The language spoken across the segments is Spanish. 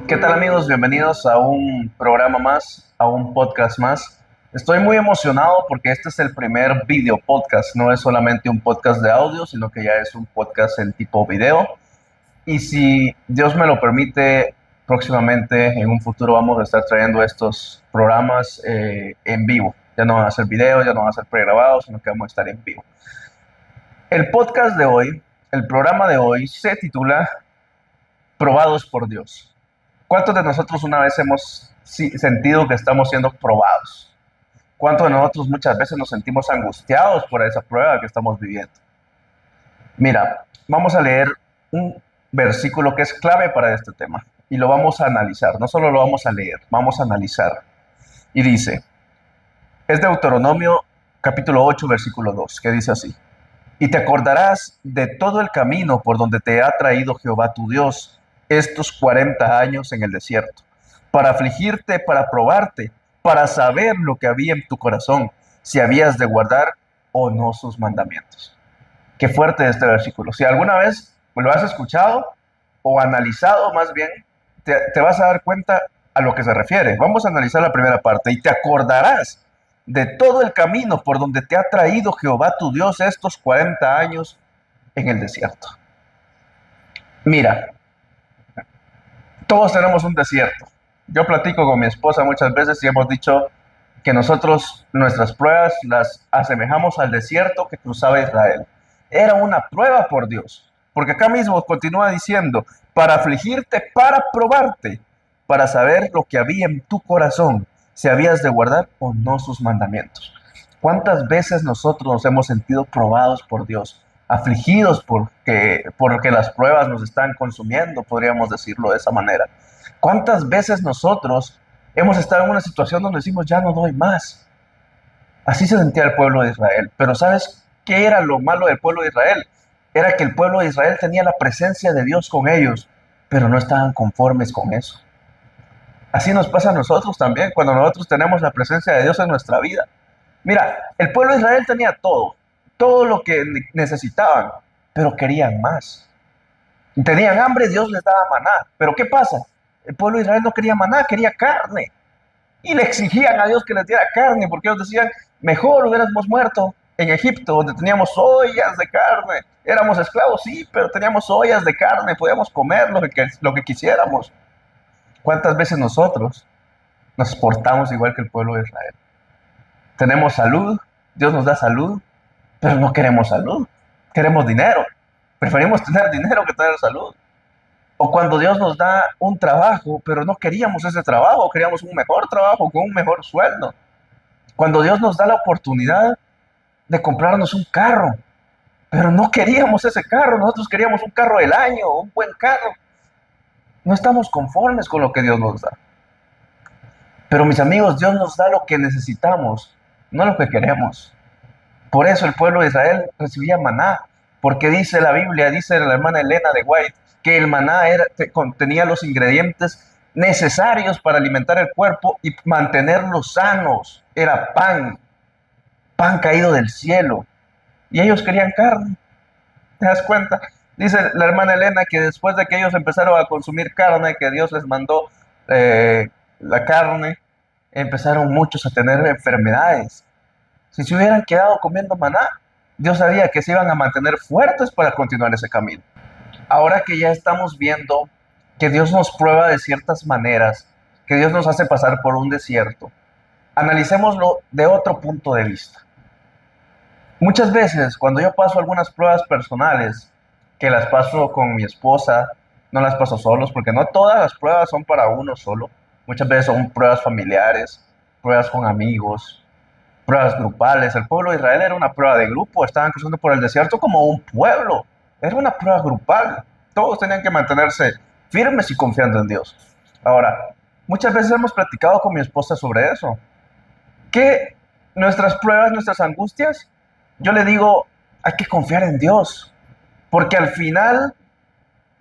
¿Qué tal amigos? Bienvenidos a un programa más, a un podcast más. Estoy muy emocionado porque este es el primer video podcast. No es solamente un podcast de audio, sino que ya es un podcast en tipo video. Y si Dios me lo permite, próximamente en un futuro vamos a estar trayendo estos programas en vivo. Ya no van a ser videos, ya no van a ser pregrabados, sino que vamos a estar en vivo. El podcast de hoy, el programa de hoy se titula Probados por Dios. ¿Cuántos de nosotros una vez hemos sentido que estamos siendo probados? ¿Cuántos de nosotros muchas veces nos sentimos angustiados por esa prueba que estamos viviendo? Mira, vamos a leer un versículo que es clave para este tema y lo vamos a analizar. No solo lo vamos a leer, vamos a analizar. Y dice, es Deuteronomio capítulo 8, versículo 2, que dice así. Y te acordarás de todo el camino por donde te ha traído Jehová tu Dios estos 40 años en el desierto, para afligirte, para probarte, para saber lo que había en tu corazón, si habías de guardar o no sus mandamientos. Qué fuerte este versículo. Si alguna vez lo has escuchado o analizado más bien, te vas a dar cuenta a lo que se refiere. Vamos a analizar la primera parte. Y te acordarás de todo el camino por donde te ha traído Jehová tu Dios estos 40 años en el desierto. Mira, todos tenemos un desierto. Yo platico con mi esposa muchas veces y hemos dicho que nosotros nuestras pruebas las asemejamos al desierto que cruzaba Israel. Era una prueba por Dios, porque acá mismo continúa diciendo, para afligirte, para probarte, para saber lo que había en tu corazón, si habías de guardar o no sus mandamientos. ¿Cuántas veces nosotros nos hemos sentido probados por Dios, afligidos porque las pruebas nos están consumiendo, podríamos decirlo de esa manera? ¿Cuántas veces nosotros hemos estado en una situación donde decimos, ya no doy más? Así se sentía el pueblo de Israel. Pero ¿sabes qué era lo malo del pueblo de Israel? Era que el pueblo de Israel tenía la presencia de Dios con ellos, pero no estaban conformes con eso. Así nos pasa a nosotros también, cuando nosotros tenemos la presencia de Dios en nuestra vida. Mira, el pueblo de Israel tenía todo lo que necesitaban, pero querían más. Tenían hambre, Dios les daba maná. Pero ¿qué pasa? El pueblo de Israel no quería maná, quería carne. Y le exigían a Dios que les diera carne, porque ellos decían, mejor hubiéramos muerto en Egipto, donde teníamos ollas de carne. Éramos esclavos, sí, pero teníamos ollas de carne, podíamos comer lo que quisiéramos. ¿Cuántas veces nosotros nos portamos igual que el pueblo de Israel? Tenemos salud, Dios nos da salud, pero no queremos salud, queremos dinero. Preferimos tener dinero que tener salud. O cuando Dios nos da un trabajo, pero no queríamos ese trabajo, queríamos un mejor trabajo con un mejor sueldo. Cuando Dios nos da la oportunidad de comprarnos un carro, pero no queríamos ese carro, nosotros queríamos un carro del año, un buen carro. No estamos conformes con lo que Dios nos da. Pero mis amigos, Dios nos da lo que necesitamos, no lo que queremos. Por eso el pueblo de Israel recibía maná, porque dice la Biblia, dice la hermana Elena de White, que el maná contenía los ingredientes necesarios para alimentar el cuerpo y mantenerlos sanos. Era pan caído del cielo. Y ellos querían carne. ¿Te das cuenta? Dice la hermana Elena que después de que ellos empezaron a consumir carne, que Dios les mandó la carne, empezaron muchos a tener enfermedades. Si se hubieran quedado comiendo maná, Dios sabía que se iban a mantener fuertes para continuar ese camino. Ahora que ya estamos viendo que Dios nos prueba de ciertas maneras, que Dios nos hace pasar por un desierto, analicémoslo de otro punto de vista. Muchas veces, cuando yo paso algunas pruebas personales, que las paso con mi esposa, no las paso solos, porque no todas las pruebas son para uno solo. Muchas veces son pruebas familiares, pruebas con amigos, pruebas grupales. El pueblo de Israel era una prueba de grupo, estaban cruzando por el desierto como un pueblo. Era una prueba grupal. Todos tenían que mantenerse firmes y confiando en Dios. Ahora, muchas veces hemos platicado con mi esposa sobre eso. Que nuestras pruebas, nuestras angustias, yo le digo, hay que confiar en Dios. Porque al final,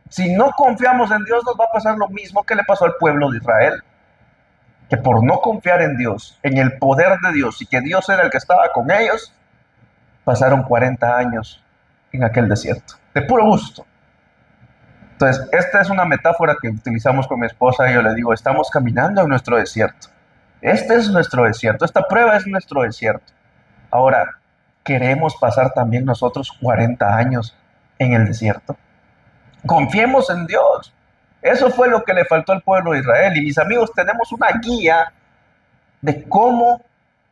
si no confiamos en Dios, nos va a pasar lo mismo que le pasó al pueblo de Israel. Que por no confiar en Dios, en el poder de Dios y que Dios era el que estaba con ellos, pasaron 40 años en aquel desierto, de puro gusto. Entonces, esta es una metáfora que utilizamos con mi esposa y yo le digo, estamos caminando en nuestro desierto. Este es nuestro desierto, esta prueba es nuestro desierto. Ahora, ¿queremos pasar también nosotros 40 años en el desierto? Confiemos en Dios. Eso fue lo que le faltó al pueblo de Israel. Y mis amigos, tenemos una guía de cómo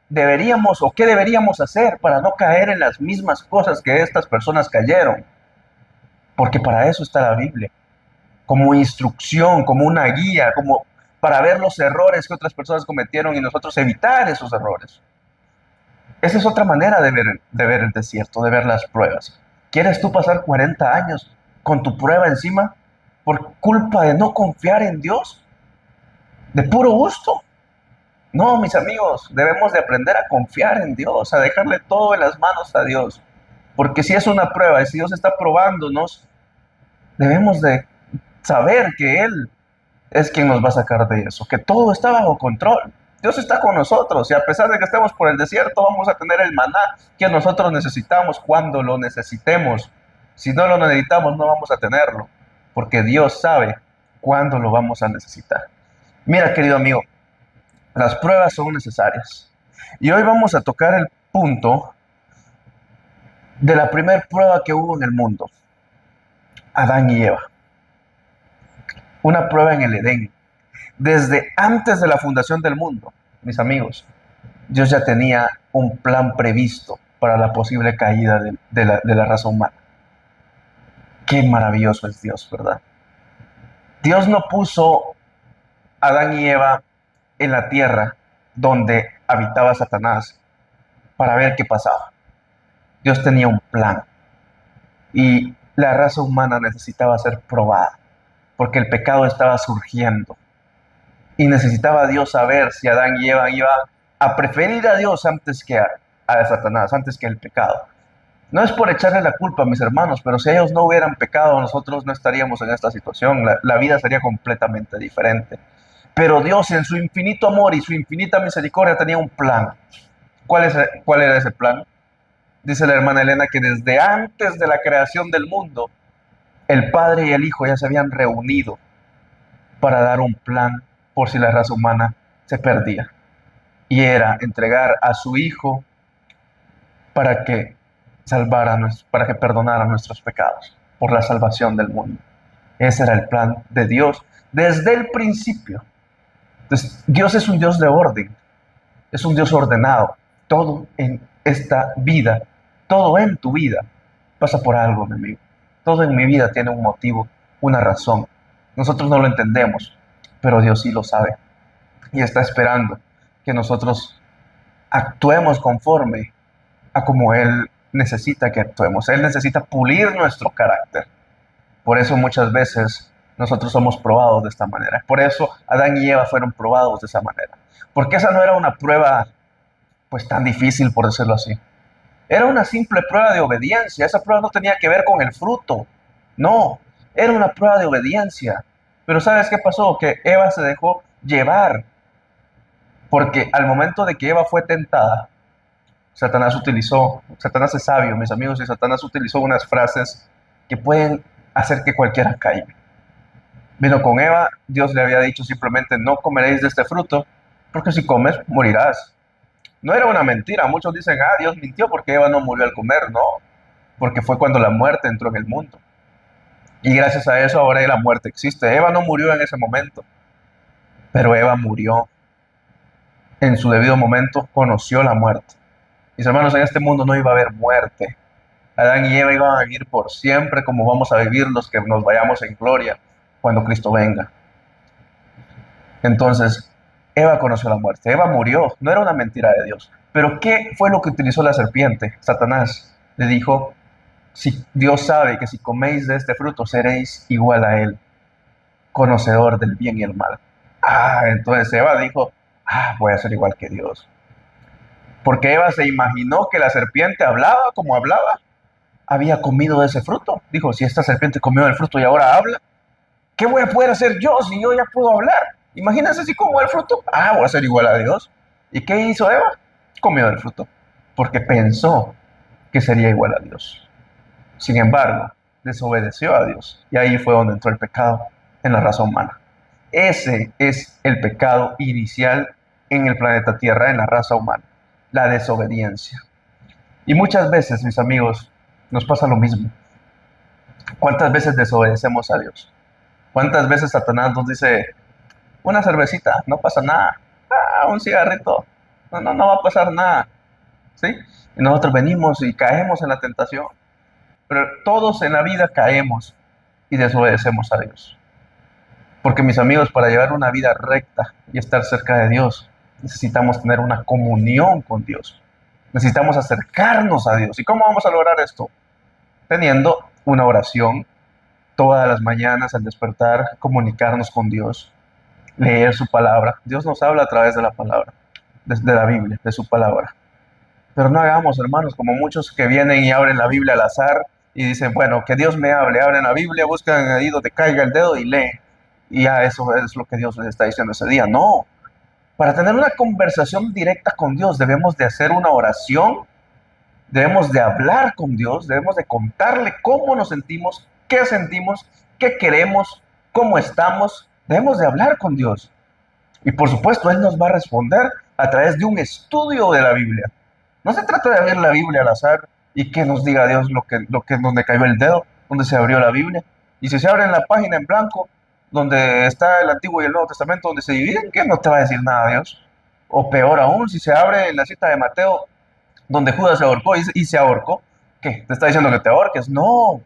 deberíamos o qué deberíamos hacer para no caer en las mismas cosas que estas personas cayeron. Porque para eso está la Biblia, como instrucción, como una guía, como para ver los errores que otras personas cometieron y nosotros evitar esos errores. Esa es otra manera de ver el desierto, de ver las pruebas. ¿Quieres tú pasar 40 años con tu prueba encima por culpa de no confiar en Dios? De puro gusto. No, mis amigos, debemos de aprender a confiar en Dios, a dejarle todo en las manos a Dios. Porque si es una prueba y si Dios está probándonos, debemos de saber que Él es quien nos va a sacar de eso, que todo está bajo control. Dios está con nosotros y a pesar de que estemos por el desierto, vamos a tener el maná que nosotros necesitamos cuando lo necesitemos. Si no lo necesitamos, no vamos a tenerlo, porque Dios sabe cuándo lo vamos a necesitar. Mira, querido amigo, las pruebas son necesarias. Y hoy vamos a tocar el punto de la primera prueba que hubo en el mundo, Adán y Eva. Una prueba en el Edén. Desde antes de la fundación del mundo, mis amigos, Dios ya tenía un plan previsto para la posible caída de la raza humana. Qué maravilloso es Dios, ¿verdad? Dios no puso a Adán y Eva en la tierra donde habitaba Satanás para ver qué pasaba. Dios tenía un plan y la raza humana necesitaba ser probada porque el pecado estaba surgiendo. Y necesitaba Dios saber si Adán y Eva iban a preferir a Dios antes que a Satanás, antes que el pecado. No es por echarle la culpa a mis hermanos, pero si ellos no hubieran pecado, nosotros no estaríamos en esta situación. La vida sería completamente diferente. Pero Dios, en su infinito amor y su infinita misericordia, tenía un plan. ¿Cuál era ese plan? Dice la hermana Elena que desde antes de la creación del mundo, el Padre y el Hijo ya se habían reunido para dar un plan por si la raza humana se perdía. Y era entregar a su Hijo para que para que perdonara nuestros pecados, por la salvación del mundo. Ese era el plan de Dios desde el principio. Entonces, Dios es un Dios de orden, es un Dios ordenado. Todo en esta vida, todo en tu vida pasa por algo, mi amigo. Todo en mi vida tiene un motivo, una razón. Nosotros no lo entendemos, pero Dios sí lo sabe. Y está esperando que nosotros actuemos conforme a como Él necesita que actuemos. Él necesita pulir nuestro carácter. Por eso muchas veces nosotros somos probados de esta manera. Por eso Adán y Eva fueron probados de esa manera. Porque esa no era una prueba pues tan difícil, por decirlo así. Era una simple prueba de obediencia. Esa prueba no tenía que ver con el fruto. No, era una prueba de obediencia. Pero ¿sabes qué pasó? Que Eva se dejó llevar. Porque al momento de que Eva fue tentada, Satanás es sabio, mis amigos, y Satanás utilizó unas frases que pueden hacer que cualquiera caiga. Vino con Eva, Dios le había dicho simplemente, no comeréis de este fruto, porque si comes, morirás. No era una mentira, muchos dicen, Dios mintió porque Eva no murió al comer, no, porque fue cuando la muerte entró en el mundo. Y gracias a eso ahora la muerte existe. Eva no murió en ese momento, pero Eva murió en su debido momento, conoció la muerte. Mis hermanos, en este mundo no iba a haber muerte. Adán y Eva iban a vivir por siempre como vamos a vivir los que nos vayamos en gloria cuando Cristo venga. Entonces, Eva conoció la muerte. Eva murió. No era una mentira de Dios. Pero ¿qué fue lo que utilizó la serpiente? Satanás le dijo, si Dios sabe que si coméis de este fruto seréis igual a Él, conocedor del bien y el mal. Entonces Eva dijo, voy a ser igual que Dios. Porque Eva se imaginó que la serpiente hablaba como hablaba. Había comido de ese fruto. Dijo, si esta serpiente comió del fruto y ahora habla, ¿qué voy a poder hacer yo si yo ya puedo hablar? Imagínense si como el fruto. Voy a ser igual a Dios. ¿Y qué hizo Eva? Comió del fruto. Porque pensó que sería igual a Dios. Sin embargo, desobedeció a Dios. Y ahí fue donde entró el pecado en la raza humana. Ese es el pecado inicial en el planeta Tierra, en la raza humana, la desobediencia. Y muchas veces, mis amigos, nos pasa lo mismo. ¿Cuántas veces desobedecemos a Dios? ¿Cuántas veces Satanás nos dice, una cervecita, no pasa nada, un cigarrito, no va a pasar nada, ¿sí? Y nosotros venimos y caemos en la tentación, pero todos en la vida caemos y desobedecemos a Dios. Porque mis amigos, para llevar una vida recta y estar cerca de Dios, necesitamos tener una comunión con Dios. Necesitamos acercarnos a Dios. ¿Y cómo vamos a lograr esto? Teniendo una oración todas las mañanas al despertar, comunicarnos con Dios, leer su palabra. Dios nos habla a través de la palabra, de la Biblia, de su palabra. Pero no hagamos, hermanos, como muchos que vienen y abren la Biblia al azar y dicen, bueno, que Dios me hable, abren la Biblia, buscan ahí donde caiga el dedo y leen. Y ya eso es lo que Dios les está diciendo ese día. No, para tener una conversación directa con Dios debemos de hacer una oración, debemos de hablar con Dios, debemos de contarle cómo nos sentimos, qué queremos, cómo estamos. Debemos de hablar con Dios. Y por supuesto, Él nos va a responder a través de un estudio de la Biblia. No se trata de abrir la Biblia al azar y que nos diga Dios donde cayó el dedo, donde se abrió la Biblia. Y si se abre en la página en blanco, donde está el Antiguo y el Nuevo Testamento, donde se dividen, ¿qué no te va a decir nada Dios? O peor aún, si se abre en la cita de Mateo, donde Judas se ahorcó y se ahorcó, ¿qué? ¿Te está diciendo que te ahorques? No,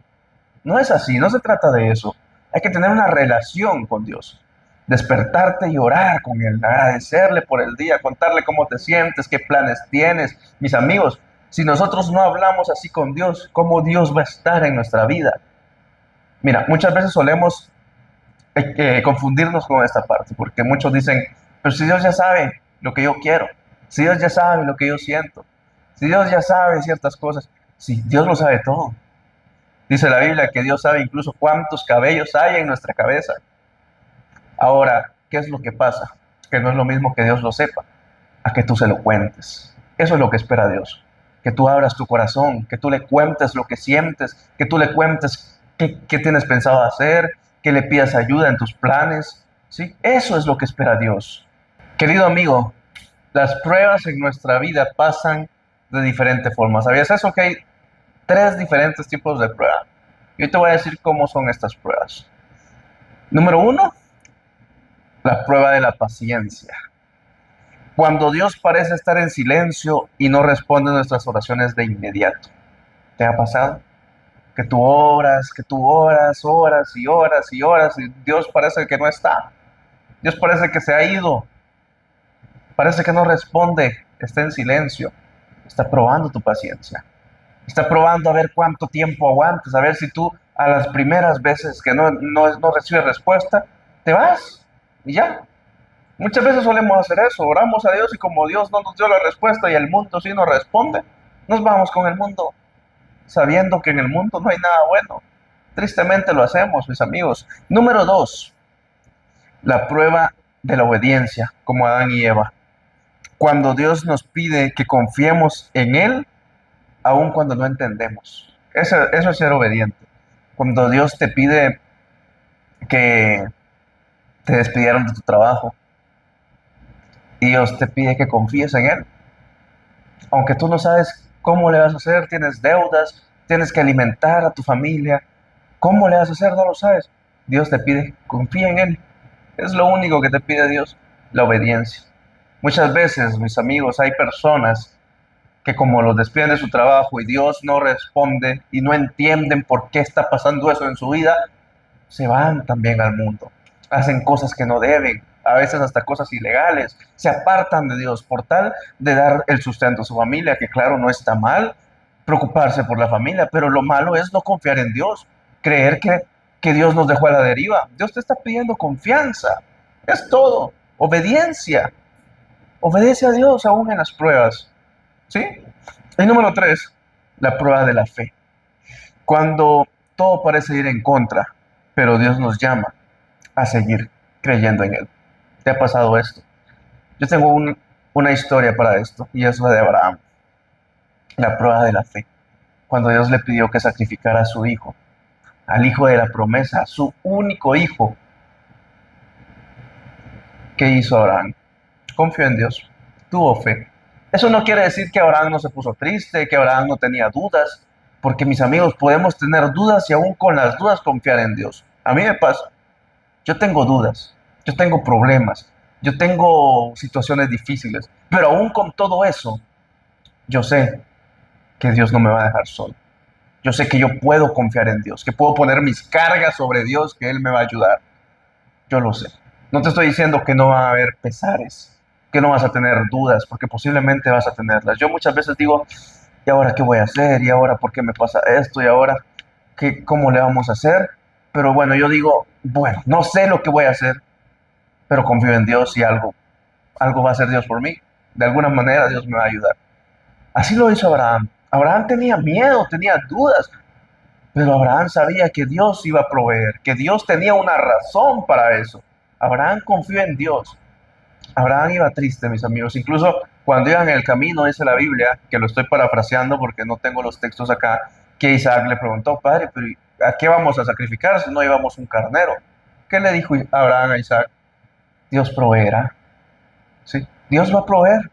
no es así, no se trata de eso. Hay que tener una relación con Dios. Despertarte y orar con Él, agradecerle por el día, contarle cómo te sientes, qué planes tienes. Mis amigos, si nosotros no hablamos así con Dios, ¿cómo Dios va a estar en nuestra vida? Mira, muchas veces solemos confundirnos con esta parte, porque muchos dicen, pero si Dios ya sabe lo que yo quiero, si Dios ya sabe lo que yo siento, si Dios ya sabe ciertas cosas, si Dios lo sabe todo. Dice la Biblia que Dios sabe incluso cuántos cabellos hay en nuestra cabeza. Ahora, ¿qué es lo que pasa? Que no es lo mismo que Dios lo sepa, a que tú se lo cuentes. Eso es lo que espera Dios. Que tú abras tu corazón, que tú le cuentes lo que sientes, que tú le cuentes qué tienes pensado hacer, que le pidas ayuda en tus planes. ¿Sí? Eso es lo que espera Dios. Querido amigo, las pruebas en nuestra vida pasan de diferentes formas. ¿Sabías eso? Que hay 3 diferentes tipos de pruebas. Yo te voy a decir cómo son estas pruebas. Número 1, la prueba de la paciencia. Cuando Dios parece estar en silencio y no responde nuestras oraciones de inmediato. ¿Te ha pasado? Que tú oras, horas y horas y horas y Dios parece que no está. Dios parece que se ha ido. Parece que no responde, está en silencio. Está probando tu paciencia. Está probando a ver cuánto tiempo aguantas, a ver si tú a las primeras veces que no recibes respuesta, te vas y ya. Muchas veces solemos hacer eso, oramos a Dios y como Dios no nos dio la respuesta y el mundo sí nos responde, nos vamos con el mundo, sabiendo que en el mundo no hay nada bueno. Tristemente lo hacemos, mis amigos. Número 2, la prueba de la obediencia, como Adán y Eva. Cuando Dios nos pide que confiemos en Él, aun cuando no entendemos. Eso es ser obediente. Cuando Dios te pide que te despidieron de tu trabajo, y Dios te pide que confíes en Él. Aunque tú no sabes cómo le vas a hacer, tienes deudas, tienes que alimentar a tu familia, ¿cómo le vas a hacer? No lo sabes. Dios te pide, confía en Él. Es lo único que te pide Dios, la obediencia. Muchas veces, mis amigos, hay personas que como los despiden de su trabajo y Dios no responde y no entienden por qué está pasando eso en su vida, se van también al mundo, hacen cosas que no deben, a veces hasta cosas ilegales, se apartan de Dios por tal de dar el sustento a su familia, que claro, no está mal preocuparse por la familia, pero lo malo es no confiar en Dios, creer que Dios nos dejó a la deriva. Dios te está pidiendo confianza, es todo, obediencia, obedece a Dios aún en las pruebas, ¿sí? Y número 3, la prueba de la fe. Cuando todo parece ir en contra, pero Dios nos llama a seguir creyendo en Él. ¿Te ha pasado esto? Yo tengo una historia para esto, y es la de Abraham, la prueba de la fe. Cuando Dios le pidió que sacrificara a su hijo, al hijo de la promesa, a su único hijo. ¿Qué hizo Abraham? Confió en Dios, tuvo fe. Eso no quiere decir que Abraham no se puso triste, que Abraham no tenía dudas, porque mis amigos, podemos tener dudas y aún con las dudas confiar en Dios. A mí me pasa, yo tengo dudas, yo tengo problemas, yo tengo situaciones difíciles, pero aún con todo eso, yo sé que Dios no me va a dejar solo. Yo sé que yo puedo confiar en Dios, que puedo poner mis cargas sobre Dios, que Él me va a ayudar. Yo lo sé. No te estoy diciendo que no va a haber pesares, que no vas a tener dudas, porque posiblemente vas a tenerlas. Yo muchas veces digo, ¿y ahora qué voy a hacer? ¿Y ahora por qué me pasa esto? ¿Y ahora cómo le vamos a hacer? Pero bueno, yo digo, bueno, no sé lo que voy a hacer, pero confío en Dios y algo va a hacer Dios por mí. De alguna manera Dios me va a ayudar. Así lo hizo Abraham. Abraham tenía miedo, tenía dudas, pero Abraham sabía que Dios iba a proveer, que Dios tenía una razón para eso. Abraham confió en Dios. Abraham iba triste, mis amigos. Incluso cuando iban en el camino, dice la Biblia, que lo estoy parafraseando porque no tengo los textos acá, que Isaac le preguntó, padre, pero ¿a qué vamos a sacrificar si no llevamos un carnero? ¿Qué le dijo Abraham a Isaac? Dios proveerá. ¿Sí? Dios va a proveer.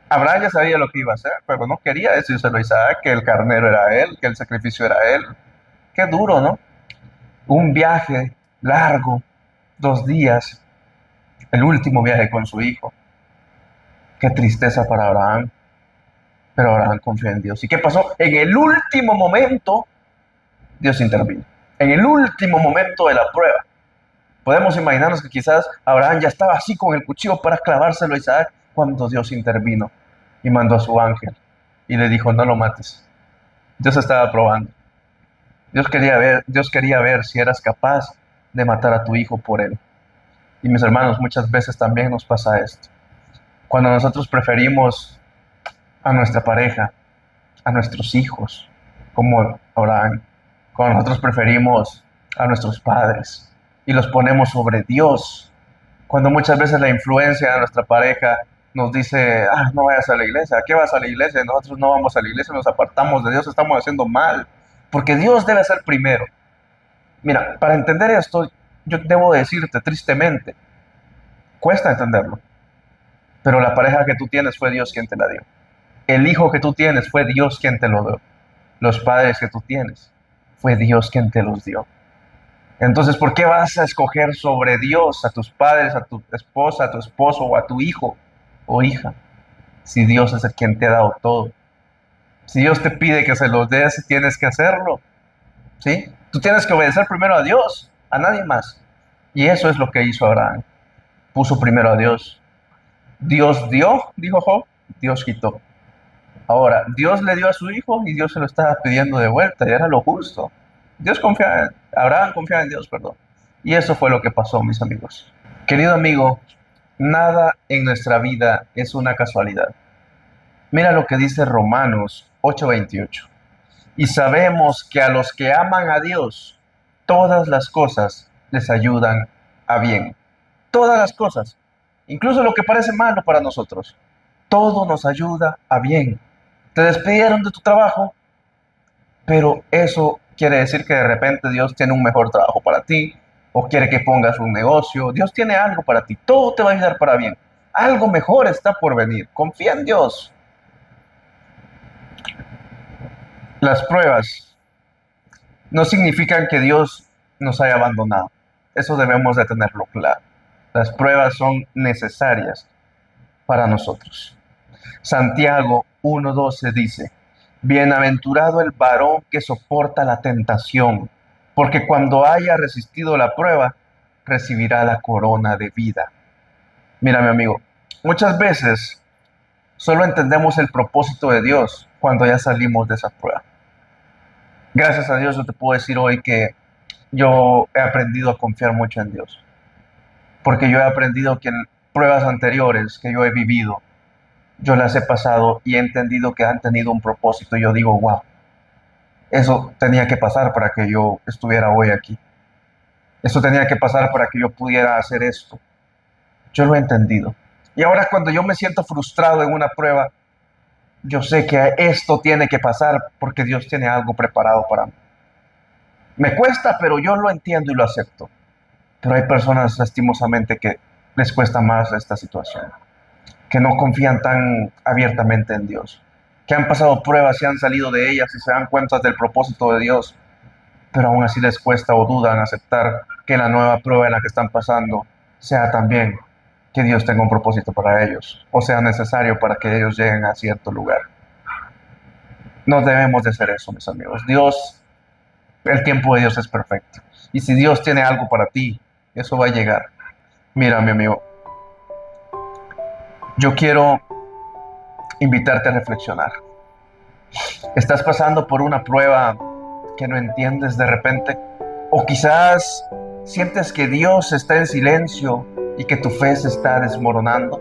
Abraham ya sabía lo que iba a hacer, pero no quería decírselo a Isaac, que el carnero era él, que el sacrificio era él. Qué duro, ¿no? Un viaje largo, 2 días, el último viaje con su hijo. Qué tristeza para Abraham, pero Abraham confió en Dios. ¿Y qué pasó? En el último momento, Dios intervino. En el último momento de la prueba. Podemos imaginarnos que quizás Abraham ya estaba así con el cuchillo para clavárselo a Isaac cuando Dios intervino y mandó a su ángel y le dijo, no lo mates. Dios estaba probando. Dios quería ver si eras capaz de matar a tu hijo por él. Y mis hermanos, muchas veces también nos pasa esto. Cuando nosotros preferimos a nuestra pareja, a nuestros hijos, como Abraham, cuando nosotros preferimos a nuestros padres y los ponemos sobre Dios, cuando muchas veces la influencia de nuestra pareja nos dice, no vayas a la iglesia, ¿a qué vas a la iglesia? Nosotros no vamos a la iglesia, nos apartamos de Dios, estamos haciendo mal, porque Dios debe ser primero. Mira, para entender esto, yo debo decirte tristemente, cuesta entenderlo, pero la pareja que tú tienes fue Dios quien te la dio. El hijo que tú tienes fue Dios quien te lo dio. Los padres que tú tienes fue Dios quien te los dio. Entonces, ¿por qué vas a escoger sobre Dios a tus padres, a tu esposa, a tu esposo o a tu hijo o hija? Si Dios es el quien te ha dado todo. Si Dios te pide que se los des, tienes que hacerlo. ¿Sí? Tú tienes que obedecer primero a Dios, a nadie más. Y eso es lo que hizo Abraham. Puso primero a Dios. Dios dio, dijo Job, Dios quitó. Ahora, Dios le dio a su hijo y Dios se lo estaba pidiendo de vuelta, y era lo justo. Abraham confiaba en Dios, perdón. Y eso fue lo que pasó, mis amigos. Querido amigo, nada en nuestra vida es una casualidad. Mira lo que dice Romanos 8:28. Y sabemos que a los que aman a Dios, todas las cosas les ayudan a bien. Todas las cosas, incluso lo que parece malo para nosotros, todo nos ayuda a bien. Te despidieron de tu trabajo, pero eso quiere decir que de repente Dios tiene un mejor trabajo para ti, o quiere que pongas un negocio. Dios tiene algo para ti, todo te va a ayudar para bien. Algo mejor está por venir. Confía en Dios. Las pruebas no significan que Dios nos haya abandonado. Eso debemos de tenerlo claro. Las pruebas son necesarias para nosotros. Santiago 1:12 dice, bienaventurado el varón que soporta la tentación, porque cuando haya resistido la prueba, recibirá la corona de vida. Mira, mi amigo, muchas veces solo entendemos el propósito de Dios cuando ya salimos de esa prueba. Gracias a Dios yo te puedo decir hoy que yo he aprendido a confiar mucho en Dios, porque yo he aprendido que en pruebas anteriores que yo he vivido, yo las he pasado y he entendido que han tenido un propósito. Y yo digo, wow, eso tenía que pasar para que yo estuviera hoy aquí. Eso tenía que pasar para que yo pudiera hacer esto. Yo lo he entendido. Y ahora cuando yo me siento frustrado en una prueba, yo sé que esto tiene que pasar porque Dios tiene algo preparado para mí. Me cuesta, pero yo lo entiendo y lo acepto. Pero hay personas lastimosamente que les cuesta más esta situación, que no confían tan abiertamente en Dios, que han pasado pruebas y han salido de ellas y se dan cuenta del propósito de Dios, pero aún así les cuesta o dudan aceptar que la nueva prueba en la que están pasando sea también que Dios tenga un propósito para ellos, o sea necesario para que ellos lleguen a cierto lugar. No debemos de hacer eso, mis amigos. El tiempo de Dios es perfecto. Y si Dios tiene algo para ti, eso va a llegar. Mira, mi amigo, yo quiero invitarte a reflexionar. ¿Estás pasando por una prueba que no entiendes de repente? ¿O quizás sientes que Dios está en silencio y que tu fe se está desmoronando?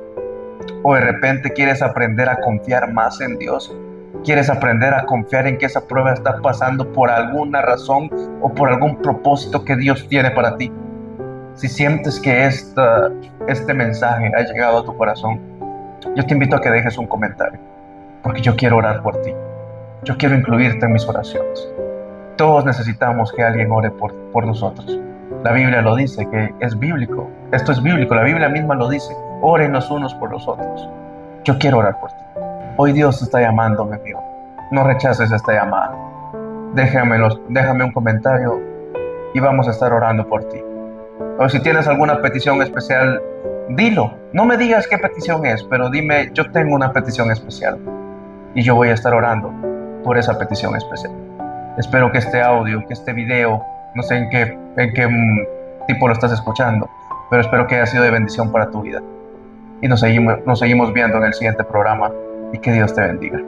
¿O de repente quieres aprender a confiar más en Dios? ¿Quieres aprender a confiar en que esa prueba está pasando por alguna razón o por algún propósito que Dios tiene para ti? Si sientes que este mensaje ha llegado a tu corazón, yo te invito a que dejes un comentario, porque yo quiero orar por ti. Yo quiero incluirte en mis oraciones. Todos necesitamos que alguien ore por nosotros. La Biblia lo dice, que es bíblico. Esto es bíblico, la Biblia misma lo dice. Oren los unos por los otros. Yo quiero orar por ti. Hoy Dios te está llamando, mi amigo. No rechaces esta llamada. Déjame un comentario y vamos a estar orando por ti. O si tienes alguna petición especial, dilo. No me digas qué petición es, pero dime, yo tengo una petición especial. Y yo voy a estar orando por esa petición especial. Espero que este audio, que este video, no sé en qué tipo lo estás escuchando, pero espero que haya sido de bendición para tu vida. Y nos seguimos viendo en el siguiente programa y que Dios te bendiga.